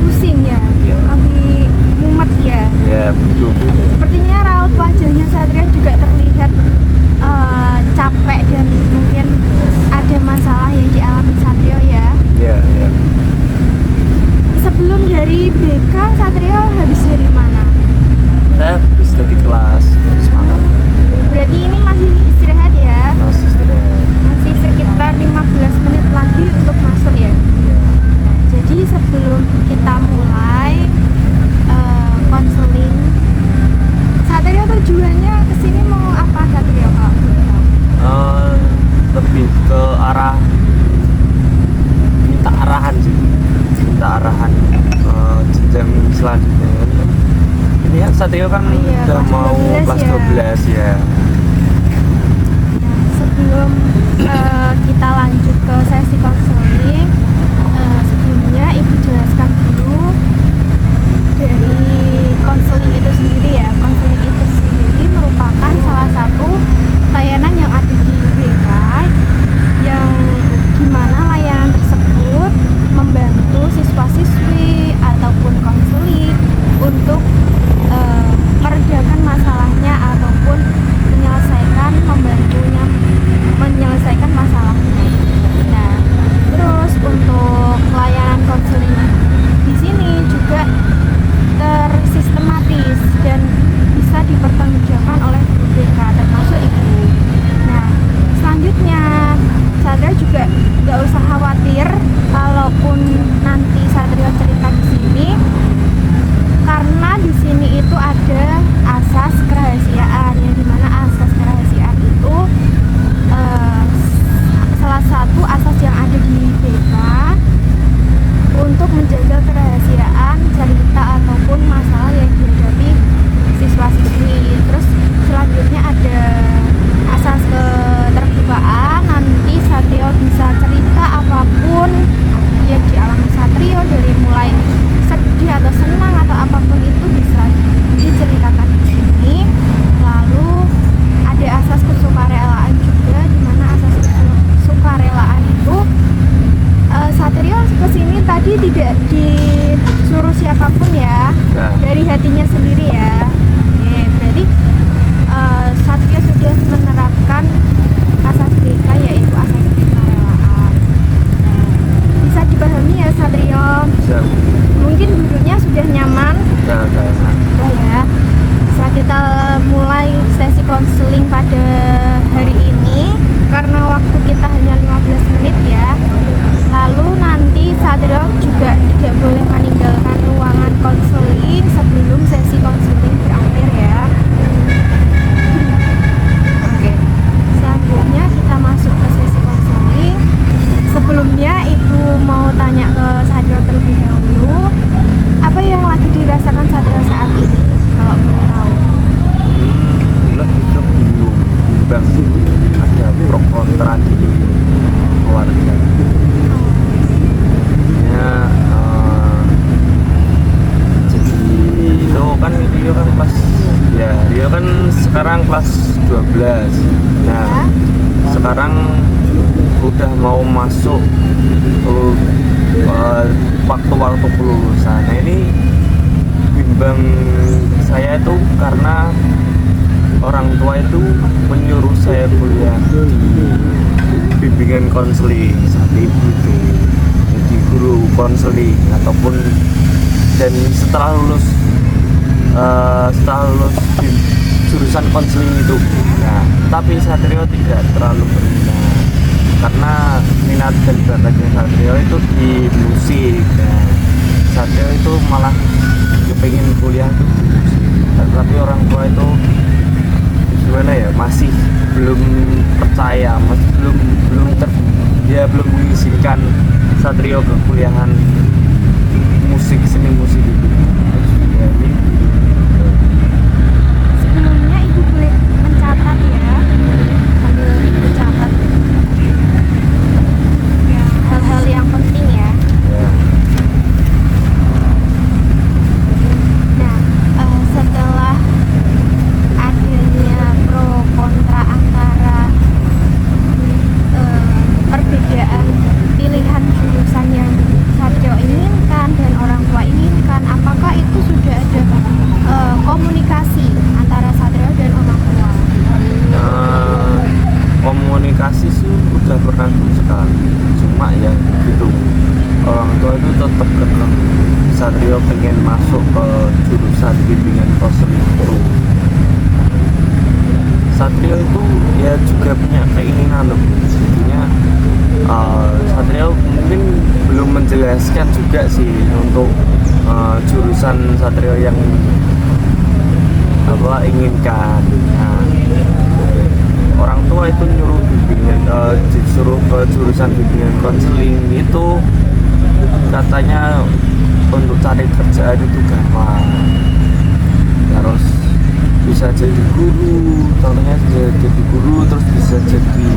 pusing ya, Iya. lagi mumet ya. Ya betul. Sepertinya raut wajahnya Satrio juga terlihat capek dan mungkin ada masalah yang dialami Satrio ya. Ya ya. Sebelum dari BK, Satrio habis dari mana? Saya habis dari kelas semangat. Berarti ini masih istirahat ya? Masih istirahat. Masih sekitar 15 menit lagi untuk masuk ya? Ya. Jadi sebelum kita mulai konseling, Satrio tujuannya kesini mau apa Satrio? Kalau boleh tahu? Lebih ke arah minta arahan sih, minta arahan jenjang selanjutnya. Ini kan Satrio kan Iya, udah kelas mau 12 kelas ya. 12 ya. Nah, sebelum kita lanjut ke sesi konseling, sebelumnya Ibu jelaskan dulu dari konseling itu sendiri ya. Konseling itu sendiri merupakan salah satu layanan yang ada di BK yang dimana layanan tersebut membantu siswa-siswi ataupun konseling untuk meredakan masalahnya ataupun membantunya menyelesaikan masalahnya. Nah, terus untuk layanan konseling di sini juga tersistematis dan bisa dipertanggungjawabkan oleh guru BK termasuk ibu. Nah, selanjutnya Satrio juga nggak usah khawatir kalaupun nanti Satrio cerita di sini, karena di sini itu ada asas kerahasiaan yang dimana asas kerahasiaan itu salah satu asas yang ada di BK untuk menjaga kerahasiaan cerita ataupun masalah yang dihadapi siswa-siswi. Terus selanjutnya ada asas keterbukaan, nanti Satrio bisa cerita apapun yang dialami Satrio, dari mulai sedih atau senang atau apapun itu bisa diceritakan di sini. Lalu ada asas kesukarelaan juga, di mana asas kesukarelaan itu Satrio kesini tadi tidak disuruh siapapun ya, Nah. dari hatinya sendiri ya. Oke, berarti Satrio sudah menerapkan asas BK, yaitu asas kesukarelaan. Nah, bisa dipahami ya Satrio? Bisa. Mungkin duduknya sudah nyaman. Nah. Sudah ya. Bisa kita mulai sesi konseling pada hari ini, karena waktu kita hanya 15 menit ya. Lalu nanti Satrio juga tidak boleh meninggalkan ruangan konseling sebelum sesi konseling berakhir ya. Oke. Selanjutnya kita masuk ke sesi konseling. Sebelumnya Ibu mau tanya ke Satrio terlebih dahulu, apa yang lagi dirasakan Satrio saat ini? Kalau boleh tahu. Lebih ke bimbang sih, ada pro kontra di keluarga. Ya, jadi itu kan Rio kan kelas, ya Rio kan sekarang kelas 12. Nah, sekarang udah mau masuk waktu-waktu kelulusan. Nah, ini bimbang saya itu karena orang tua itu menyuruh saya kuliah di bimbingan konseling saat ibu itu jadi guru konseling ataupun, dan setelah lulus di jurusan konseling itu. Nah, tapi Satrio tidak terlalu berminat karena minat dan bakatnya Satrio itu di musik. Nah, Satrio itu malah kepingin kuliah itu di musik, tapi orang tua itu gimana ya, masih belum percaya, masih belum mengizinkan Satrio ke kuliahan musik, seni musik itu. Ya, ini Sebelumnya Ibu boleh mencatat ya, sambil mencatat ya, hal-hal yang penting ya. ya. Nah, setelah adanya pro kontra antara perbedaan pilihan jurusan yang Satrio inginkan dan orang tua ini sama ya gitu. Orang tua itu tetap kekeh Satrio pengen masuk ke jurusan bimbingan konseling itu. Satrio itu ya juga punya keinginan loh sebetulnya. Satrio mungkin belum menjelaskan juga sih untuk jurusan Satrio yang inginkan. Nah, orang tua itu nyuruh bimbingan, disuruh ke jurusan bimbingan konseling itu katanya untuk cari kerjaan itu gampang, terus bisa jadi guru, contohnya jadi guru, terus bisa jadi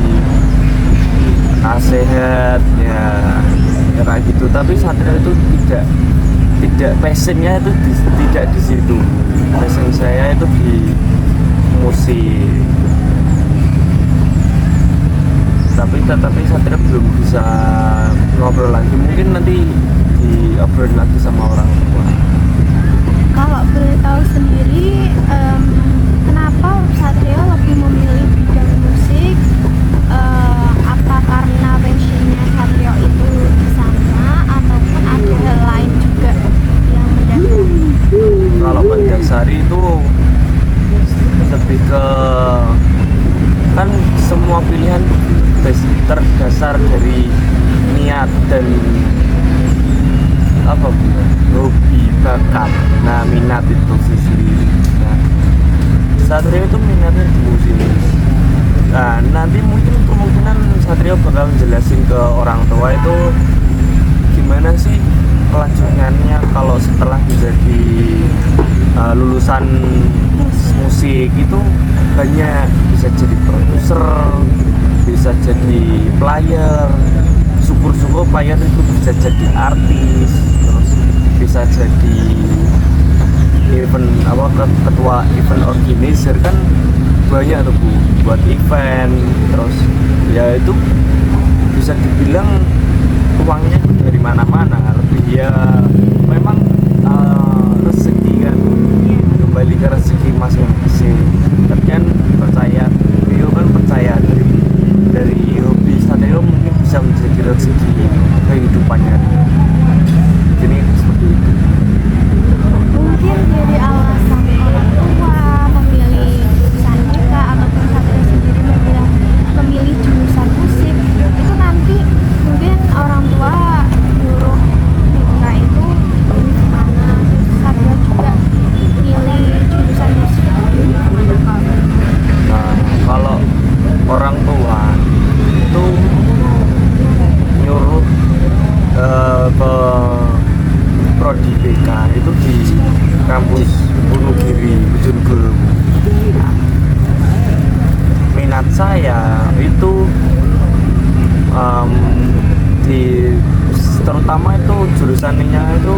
nasihat ya kayak gitu. Tapi Satrio itu tidak passionnya itu tidak di situ. Passion saya itu di musik. Tapi Satrio belum bisa ngobrol lagi, mungkin nanti diobrol lagi sama orang tua. Kalau boleh tahu sendiri, kenapa Satrio lebih memilih bidang musik? Apa karena passionnya Satrio itu di sana, ataupun ada hal lain juga yang mendasari? Kalau mendasari itu lebih ke, kan semua pilihan terdasar dari niat dan hobi, bakat, minat itu sendiri. Nah, Satrio itu minatnya di musik. Nah, nanti mungkin kemungkinan Satrio bakal jelasin ke orang tua itu gimana sih kelanjutannya kalau setelah menjadi lulusan musik itu banyak bisa jadi produser, bisa jadi player, syukur-syukur player itu bisa jadi artis, terus bisa jadi ketua event organizer, kan banyak tuh Bu buat event. Terus ya itu bisa dibilang uangnya dari mana-mana, lebih ya memang rezeki kan, kembali ke rezeki masing-masing. Tapi kan percaya, Rio kan percaya dari hobi Satrio mungkin bisa menjadi rezeki kehidupannya. Jadi seperti itu. Mungkin dari alasan orang tua memilih jurusan Mika, ataupun Satrio sendiri memilih jurusan musik, itu nanti mungkin orang tua nyuruh Mika itu pilih kemana, terus Satrio juga pilih jurusan musik itu kemana. Nah, kalau orang tua itu nyuruh ke prodi BK itu di kampus Wonogiri, Bojonegoro. Minat saya itu terutama itu jurusannya itu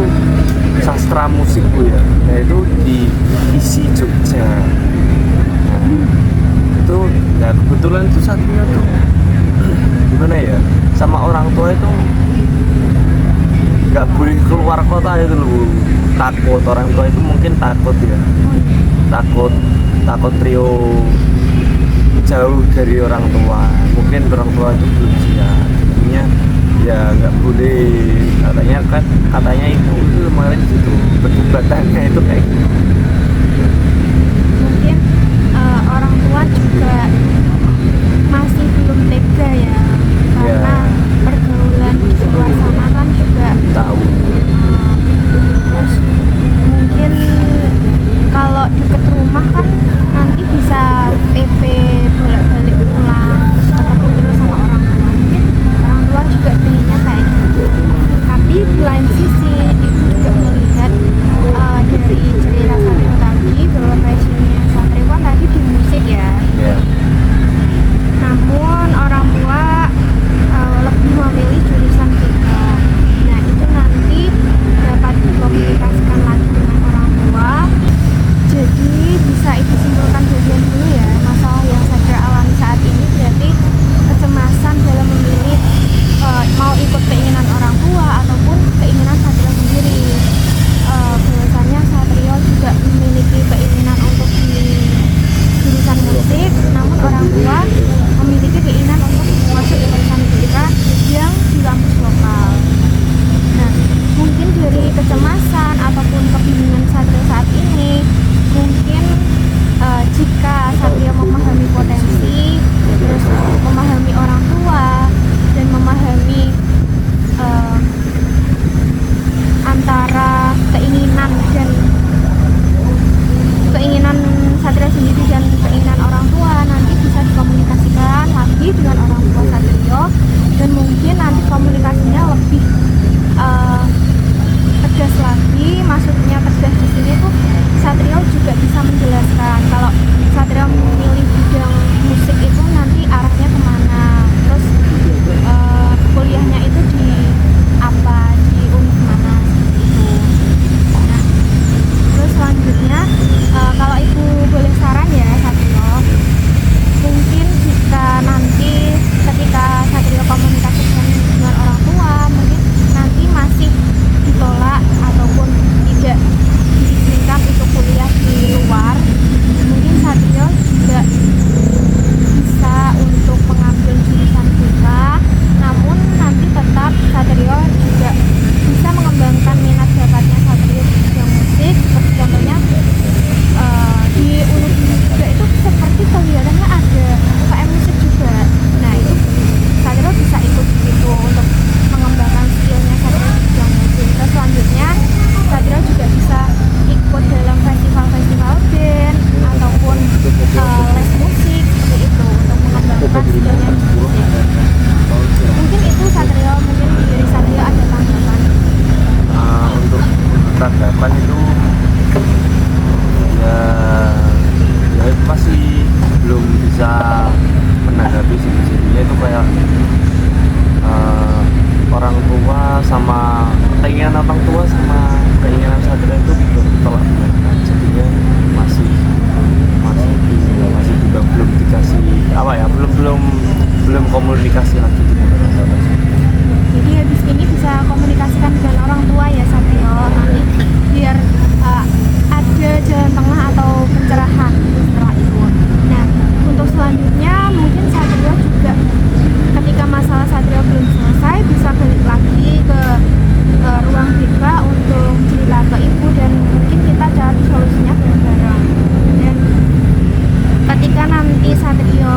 sastra musik Bu ya, yaitu di ISI Jogja. Nah, itu ya kebetulan itu Satrio tuh gimana ya, sama orang tua itu nggak boleh keluar kota itu loh, takut. Orang tua itu mungkin takut ya, takut Trio jauh dari orang tua. Mungkin orang tua itu belum siap, jadinya ya nggak boleh, katanya itu kemarin gitu perdebatannya itu kayak gitu. Mungkin orang tua juga masih belum tega ya, karena pergaulan di luar sana kan juga Tahu. terus mungkin kalau deket rumah kan nanti bisa PP bolak-balik pulang, ketemu terus sama orang tua. Mungkin orang tua juga pengennya kayak gitu. Tapi di lain sisi ibu juga melihat dari cerita Satrio tadi bahwa passionnya Satrio kan tadi di musik ya. Ya. eh, tegas lagi. Maksudnya tegas di sini tuh Satrio juga bisa menjelaskan kalau Satrio memilih bidang musik itu nanti arahnya kemana, terus kuliahnya itu di apa, di univ mana gitu. Nah, terus selanjutnya kalau ibu boleh saran ya Satrio, mungkin jika nanti ketika Satrio komunikasi dengan orang tua mungkin nanti masih ditolak ataupun tidak diizinkan untuk kuliah di luar, mungkin Satrio juga bisa untuk mengambil jurusan BK, namun nanti tetap Satrio juga bisa mengembangkan minat bakatnya Satrio di bidang musik. Seperti contohnya di UNUR juga itu seperti kelihatannya ada UKM musik juga. Nah itu Satrio bisa ikut gitu untuk mengembangkan skillnya Satrio di bidang musik. Terus selanjutnya Satrio juga bisa ikut dalam festival-festival band ataupun les musik seperti itu untuk mengembangkan skillnya di musik. Mungkin itu Satrio, mungkin di diri Satrio ada tanggapan. Untuk tanggapan itu ya itu masih belum bisa menanggapi sini-sininya itu kayak orang tua sama keinginan orang tua sama keinginan Satrio itu ditolak, jadinya masih juga belum dikasih apa ya, belum komunikasi lagi dengan orang tua. Jadi habis ini bisa komunikasikan dengan orang tua ya Satrio, nanti biar ada jalan tengah atau pencerahan setelah itu. Nah untuk selanjutnya mungkin Satrio juga ketika masalah Satrio belum selesai bisa balik lagi ke ruang BK untuk cerita ke ibu dan mungkin kita cari solusinya bareng-bareng. Dan ketika nanti Satrio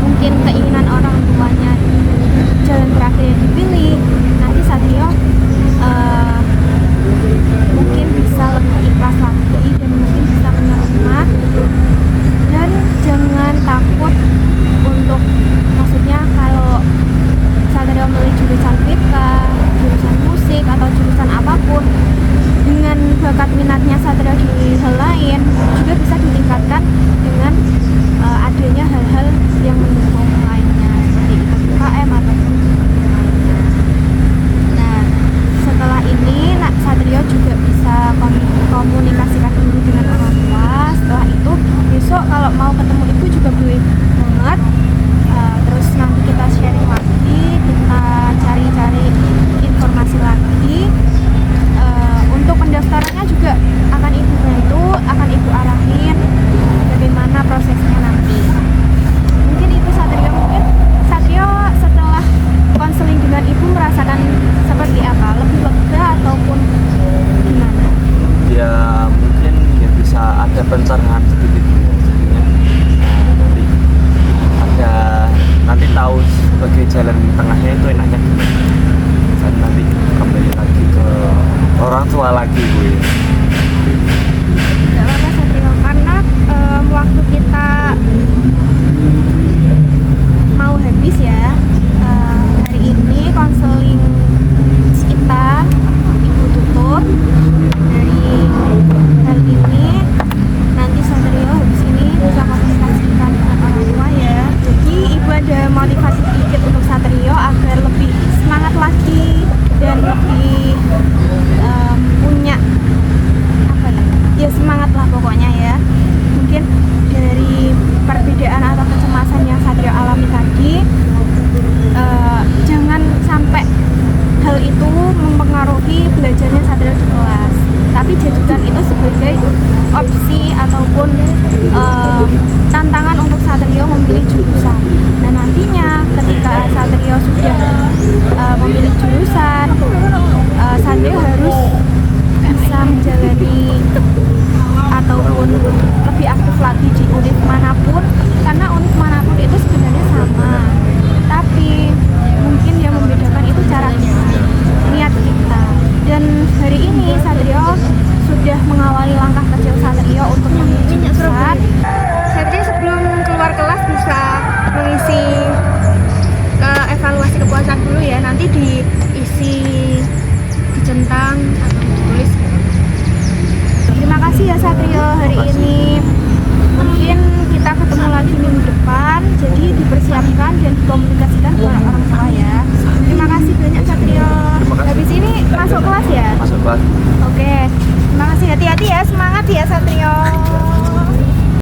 mungkin keinginan orang tuanya jalan terakhir yang dipilih, nanti Satrio mungkin bisa lebih ikhlas lagi dan mungkin bisa menerima. Dan jangan takut untuk, maksudnya kalau Satrio memilih jurusan BK, jurusan musik atau jurusan apapun, dengan bakat minatnya Satrio di hal lain juga bisa ditingkatkan dengan adanya hal-hal yang mendukung lainnya seperti ikut UKM ataupun lainnya. Nah setelah ini Satrio juga bisa komunikasikan dulu dengan orang tua. Setelah itu besok kalau mau ketemu ibu juga boleh banget. Terus nanti kita sharing lagi, kita cari-cari informasi lagi. Untuk pendaftarannya juga akan ibu bantu, akan ibu arahin bagaimana prosesnya nanti. Mungkin itu Satrio, mungkin Satrio setelah konseling dengan ibu merasakan seperti apa? Lebih lega ataupun gimana? Ya mungkin ya bisa ada pencerahan sedikit ya, jadinya nanti tahu sebagai jalan tengahnya itu enaknya gimana. Dan nanti kembali lagi ke orang tua lagi gue. Gak apa-apa Satrio, karena waktu kita mau habis ya. Hari ini konseling kita ibu tutup. Dari hal ini nanti Satrio habis ini bisa komunikasikan dengan orang tua ya. Jadi ibu ada motivasi sedikit untuk Satrio agar lebih semangat lagi dan lebih punya apa ya semangat lah pokoknya ya. Mungkin dari perbedaan atau kecemasan yang Satrio alami tadi menuang atau menulis. Terima kasih ya Satrio hari ini. Mungkin kita ketemu lagi minggu depan, jadi dipersiapkan dan dikomunikasikan